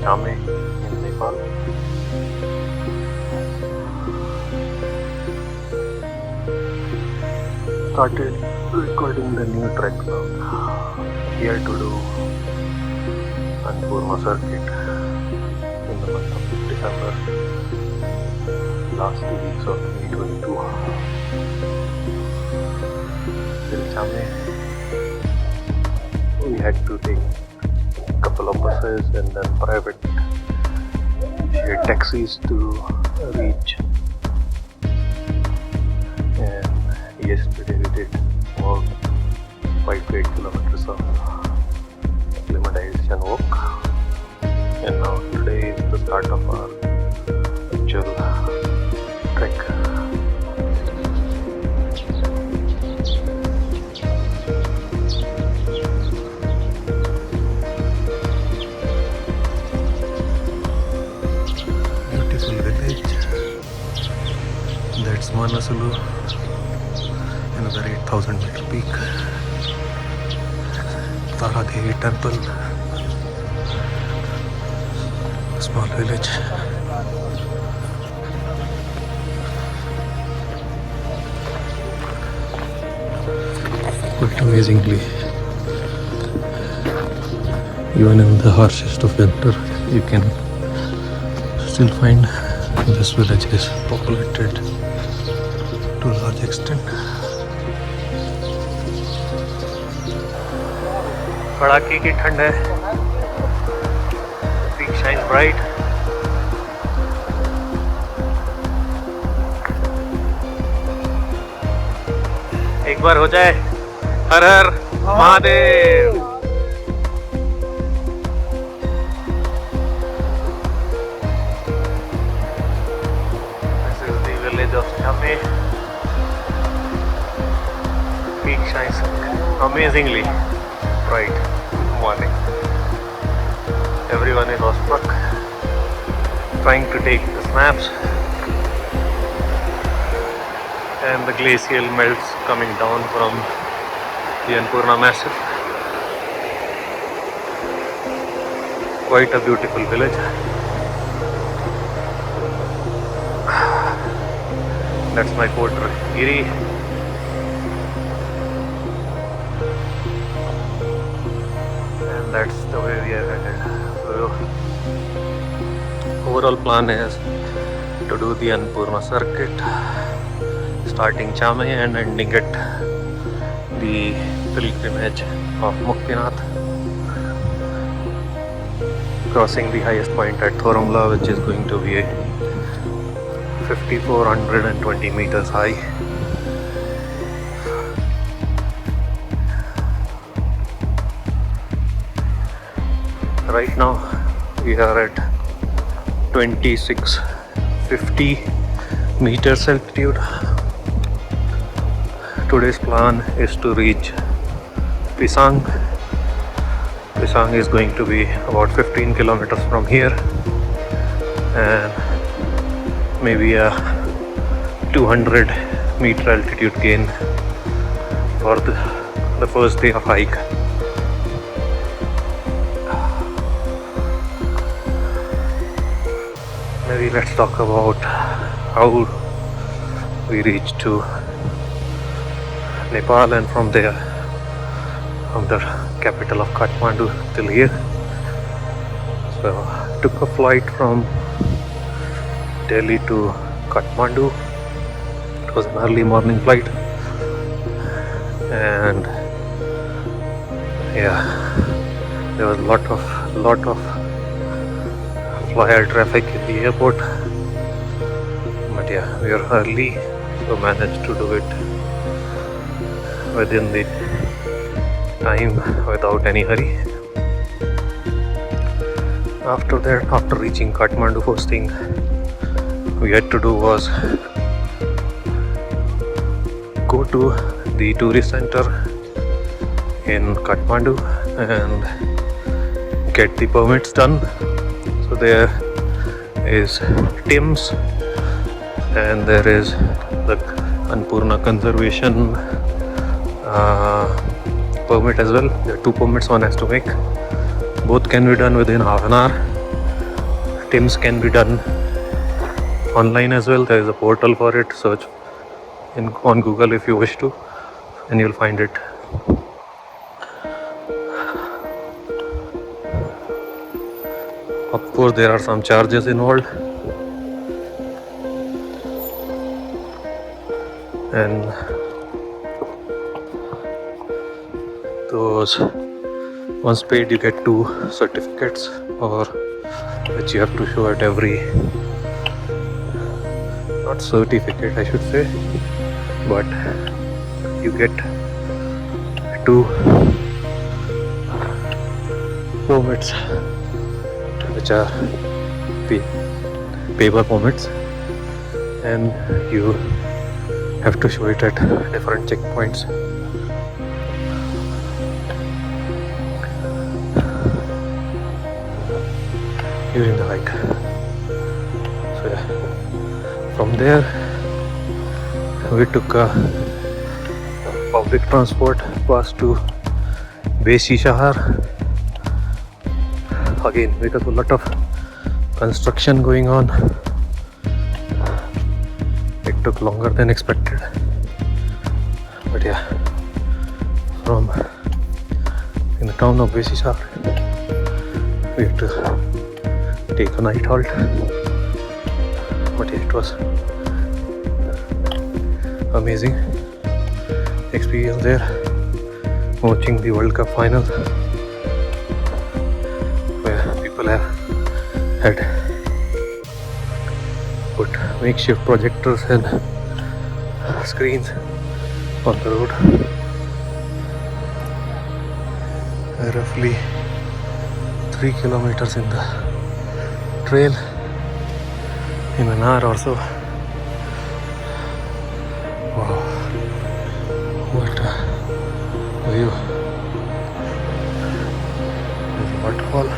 Chame in Nepal. Started recording the new track now. Here to do Annapurna Circuit in the month of December, last 2 weeks of 2022. Till Chame, we had to take a couple of buses and then private shared taxis to reach. And yesterday we did walk 5 to 8 kilometers of acclimatization walk, and now today is the start of our actual trek. Beautiful village. That's Manasulu, another 8,000 meter peak. Tara Devi temple, small village. Quite amazingly, even in the harshest of winter, you can still find this village is populated to a large extent. कड़ाके की ठंड है. Peak shines bright. एक बार हो जाए. हर हर Mahadev. This is the village of Chame. Peak shines amazingly bright morning. Everyone is awestruck, trying to take the snaps, and the glacial melts coming down from the Annapurna Massif. Quite a beautiful village. That's my quarter, Giri. That's the way we are headed. So, overall plan is to do the Annapurna Circuit, starting Chame and ending at the pilgrimage of Muktinath, crossing the highest point at Thoramla, which is going to be 5,420 meters high. Right now we are at 2650 meters altitude. Today's plan is to reach Pisang. Pisang is going to be about 15 kilometers from here, and maybe a 200 meter altitude gain for the first day of hike. Maybe let's talk about how we reached to Nepal, and from there, from the capital of Kathmandu till here. So took a flight from Delhi to Kathmandu. It was an early morning flight, and yeah, there was a lot of flyer traffic in the airport, but yeah, we are early, so managed to do it within the time without any hurry. After that, after reaching Kathmandu, first thing we had to do was go to the tourist center in Kathmandu and get the permits done. So there is TIMS, and there is the Annapurna conservation permit as well. There are 2 permits one has to make. Both can be done within half an hour. items can be done online as well. There is a portal for it. Search on Google if you wish to, and you'll find it. Of course, there are some charges involved, and those once paid you get 2 certificates, or which you have to show at every, not certificate I should say, but you get 2 permits, which are paper permits, and you have to show it at different checkpoints. During the hike. So yeah, from there we took a public transport bus to Besi Shahar. Again, because a lot of construction going on, it took longer than expected. But yeah, from in the town of Besi Shahar, we had to take a night halt. But yeah, it was amazing experience there, watching the World Cup final, where people had put makeshift projectors and screens on the road. Roughly 3 kilometers in the trail in an hour or so. Wow, what a view. There's a waterfall.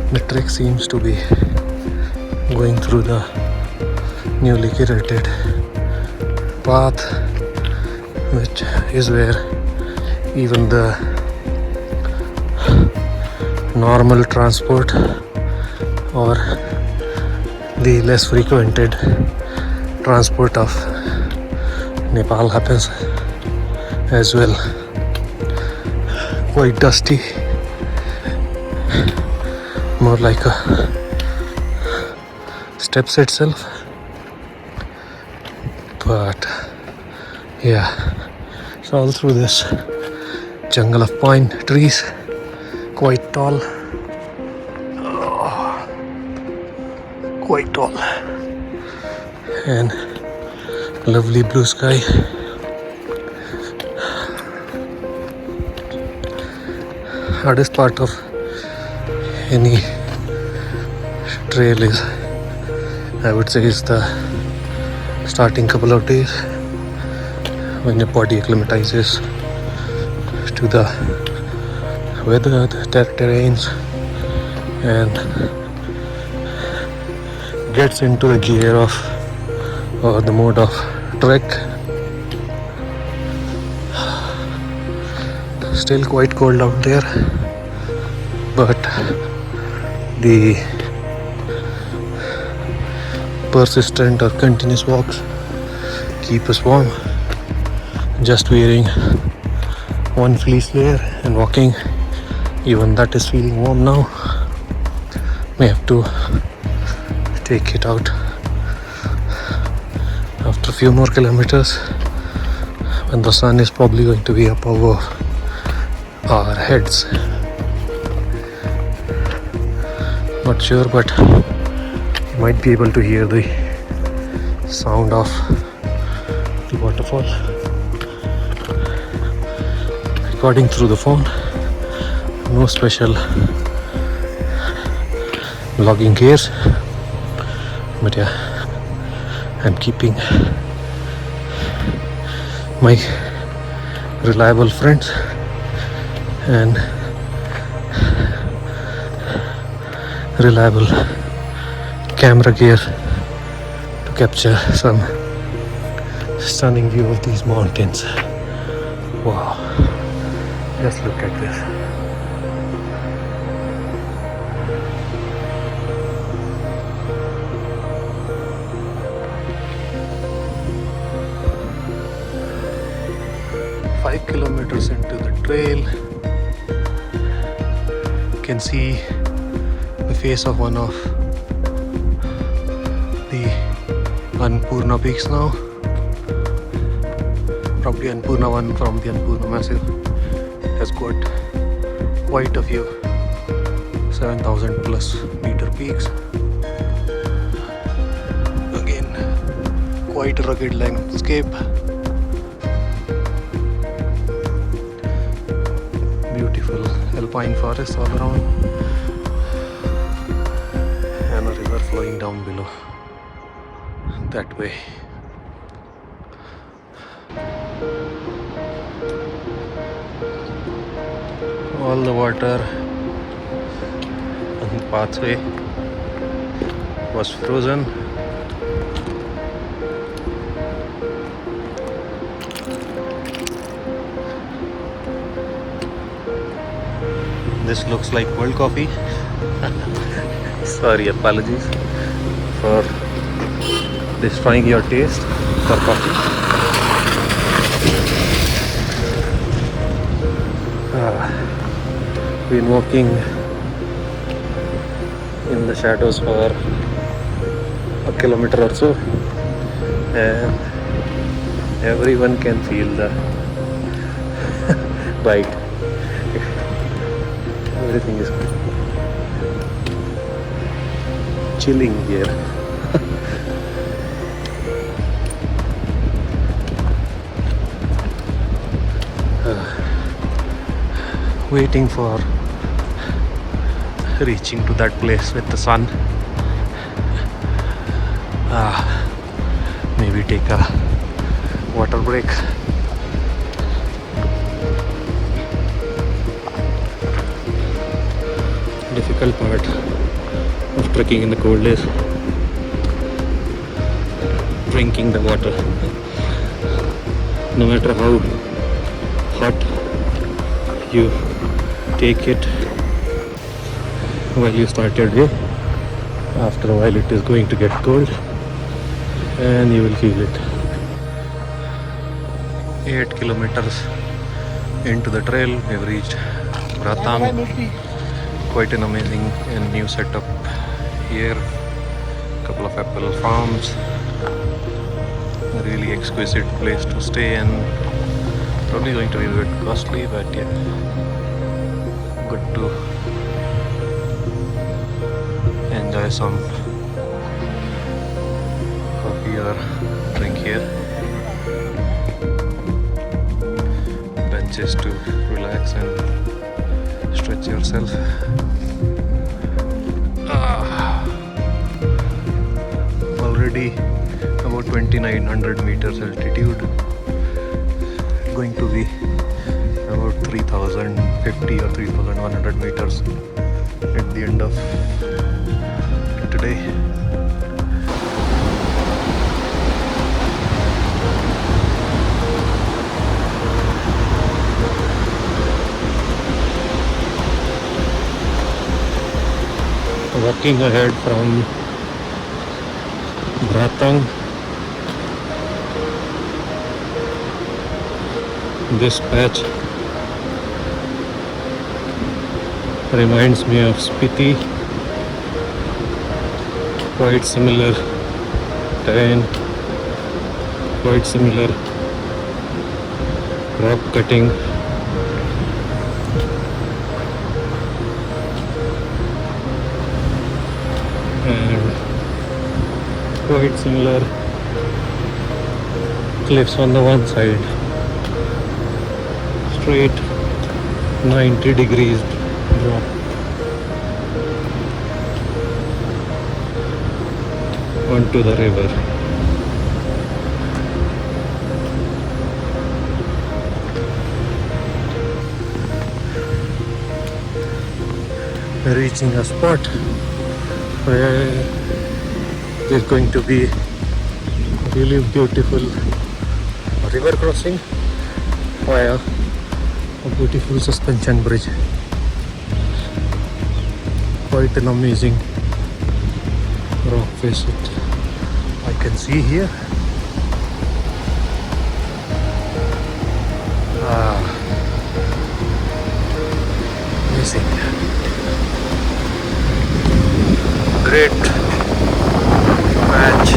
The trek seems to be going through the newly curated path, which is where even the normal transport or the less frequented transport of Nepal happens as well. Quite dusty, more like a steps itself, but yeah, it's all through this jungle of pine trees, quite tall, quite tall, and lovely blue sky. Hardest part of any trail is, I would say, is the starting couple of days when your body acclimatizes to the weather, the terrains, and gets into the gear of or the mode of trek. Still quite cold out there, but the persistent or continuous walks keep us warm. Just wearing one fleece layer and walking, even that is feeling warm now. May have to take it out after a few more kilometers when the sun is probably going to be up over our heads. Not sure, but you might be able to hear the sound of the waterfall recording through the phone. No special vlogging gear, but yeah, I'm keeping my reliable friends and reliable camera gear to capture some stunning view of these mountains. Wow, just look at this. Five kilometers into the trail, you can see the face of one of the Annapurna peaks now. Probably Annapurna 1 from the Annapurna Massif has got quite a few 7,000 plus meter peaks. Again, quite a rugged landscape. Beautiful alpine forests all around, and a river flowing down below that way. All the water on the pathway was frozen. This looks like cold coffee. Sorry, apologies for destroying your taste for coffee. Been walking in the shadows for a kilometer or so, and everyone can feel the bite. Everything is chilling here. Waiting for reaching to that place with the sun. Maybe take a water break. Difficult part of trekking in the cold is drinking the water. No matter how hot you take it while you start your day, after a while it is going to get cold and you will feel it. 8 kilometers into the trail, we have reached Ratang. Quite an amazing and new setup here. Couple of apple farms. A really exquisite place to stay, and probably going to be a bit costly, but yeah, good to enjoy some coffee or drink here. Benches to relax and stretch yourself. Already about 2900 meters altitude, going to be about 3050 or 3100 meters at the end of today. Walking ahead from Ratang, this patch reminds me of Spiti. Quite similar terrain, quite similar rock cutting. And quite similar cliffs on the one side. Straight 90 degrees drop. Onto the river. Reaching a spot where there's going to be really beautiful river crossing via a beautiful suspension bridge. Quite an amazing rock face it I can see here. Amazing. Great match.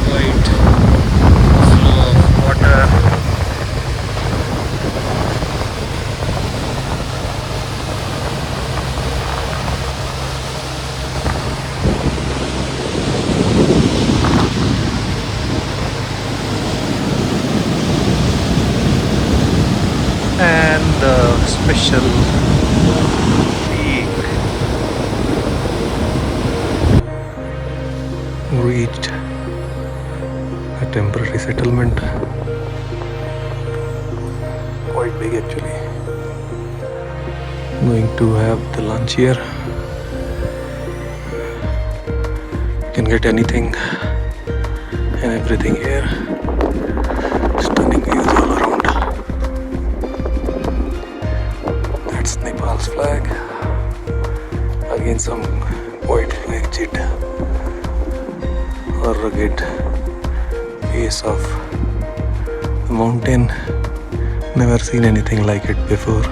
White flow of water. And the special peak reached a temporary settlement. Quite big actually. Going to have the lunch here. You can get anything and everything here. Stunning views all around. That's Nepal's flag. Again some quite rigid or rugged face of the mountain. Never seen anything like it before.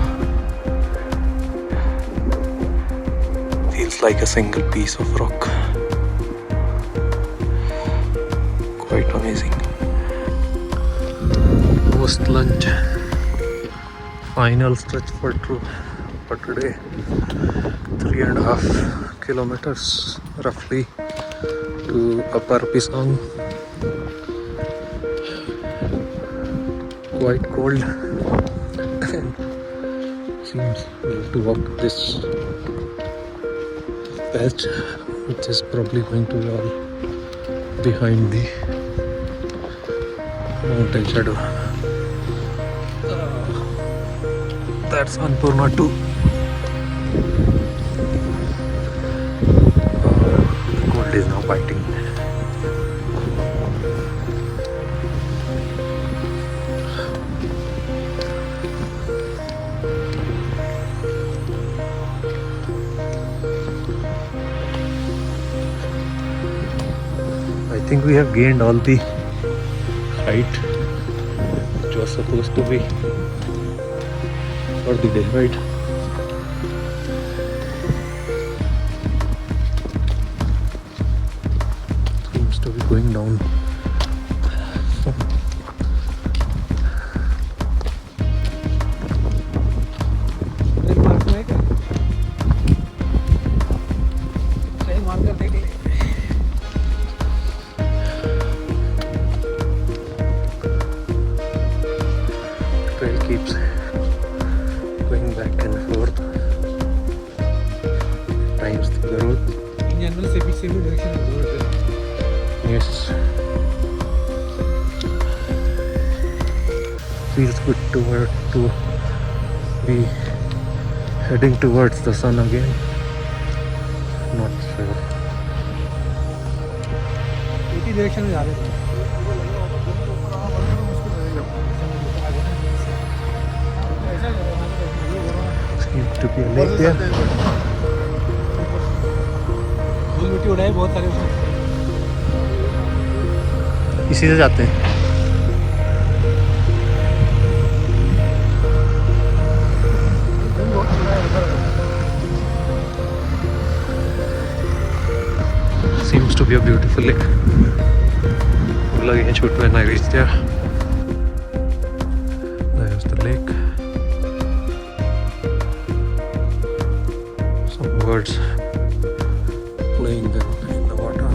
Feels like a single piece of rock. Quite amazing. Post lunch, final stretch for today. 3.5 kilometers roughly to Upper Pisang. Quite cold. Seems we'll have to walk this patch, which is probably going to be all behind the mountain shadow. That's Annapurna 2. The cold is now biting. I think we have gained all the height which was supposed to be for the day, right? Seems to be going down. Trail keeps going back and forth. Times the road. In general, same direction of the road. Yes. Feels good to be heading towards the sun again. Not sure. एक ही direction में जा रहे हैं. Seems to be a lake there. धूल मिट्टी उड़ाए बहुत सारे उसमें. इसी से जाते हैं. Seems to be a beautiful lake. We'll again shoot when I reach there. There's the lake. Some birds playing in the water.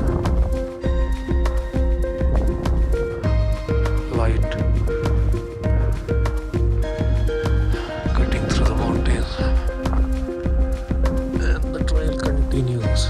Light cutting through the mountains. And the trail continues.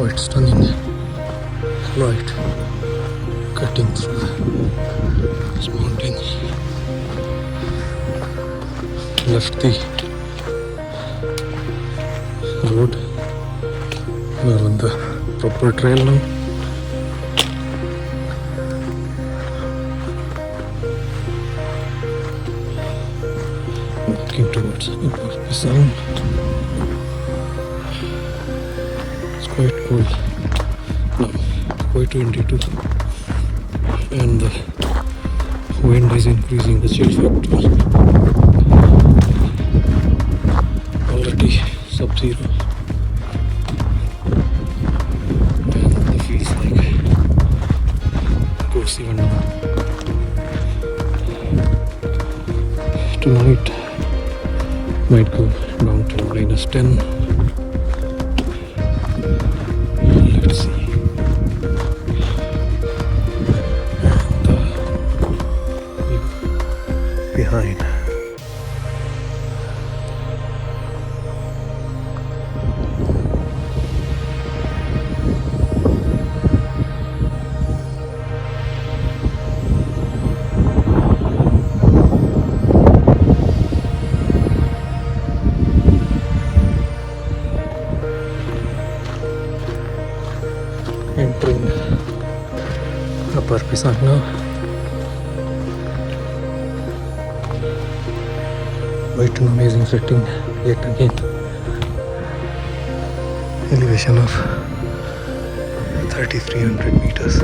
quite stunning. Right, cutting through this mountain. Left the road. We're on the proper trail now. Walking towards Annapurna Circuit. It's quite cold now, quite windy too, and the wind is increasing the chill factor. Already sub-zero, and it feels like it goes even down. Tonight might go down to -10. Let's see. And the view behind. Entering Upper Pisang now. Quite an amazing setting yet again. Elevation of 3,300 meters.